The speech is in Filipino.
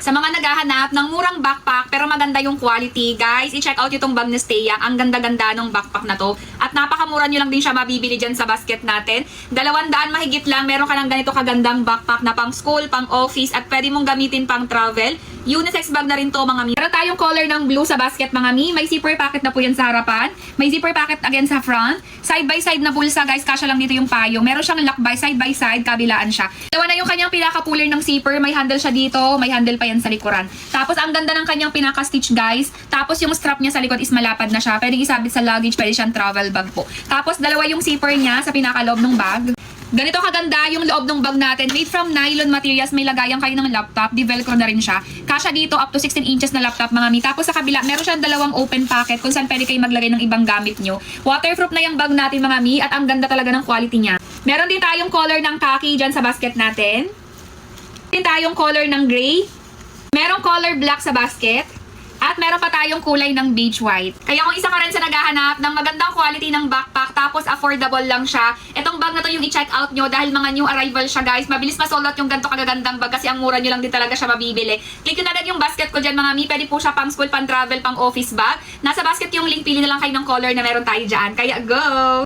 Sa mga naghahanap ng murang backpack pero maganda yung quality, guys, i-check out itong bag ni Steyang. Ang ganda-ganda ng backpack na to. At napakamura nyo lang din siya mabibili dyan sa basket natin. 200 mahigit lang, meron ka ng ganito kagandang backpack na pang school, pang office, at pwede mong gamitin pang travel. Unisex bag na rin to mga mi. Meron tayong color ng blue sa basket mga mi. May zipper pocket na po yan sa harapan. May zipper pocket again sa front. Side by side na bulsa, guys. Kasya lang dito yung payo. Meron siyang lock by side, kabilaan siya. Dalawa na yung kanyang pinaka-puller ng zipper. May handle siya dito. May handle pa yan sa likuran. Tapos ang ganda ng kanyang pinaka-stitch, guys. Tapos yung strap niya sa likod is malapad na siya. Pwede isabit sa luggage. Pwede siyang travel bag po. Tapos dalawa yung zipper niya sa pinaka-loob ng bag. Ganito kaganda yung loob ng bag natin. Made from nylon materials. May lagayan kayo ng laptop. Di-velcro na rin siya. Kasya dito up to 16 inches na laptop mga mi. Tapos sa kabila, meron siyang dalawang open pocket kung saan pwede kayo maglagay ng ibang gamit nyo. Waterproof na yung bag natin mga mi. At ang ganda talaga ng quality niya. Meron din tayong color ng khaki dyan sa basket natin. Meron din tayong color ng gray. Merong color black sa basket. At meron pa tayong kulay ng beige white. Kaya kung isa ka rin sa naghahanap ng magandang quality ng backpack tapos affordable lang siya, itong bag na to yung i-check out nyo dahil mga new arrival siya, guys. Mabilis ma-sold out yung ganito kagagandang bag kasi ang mura nyo lang din talaga siya mabibili. Click nyo na agad yung basket ko dyan mga mi. Pwede po siya pang school, pang travel, pang office bag. Nasa basket yung link. Pili na lang kayo ng color na meron tayo dyan. Kaya go!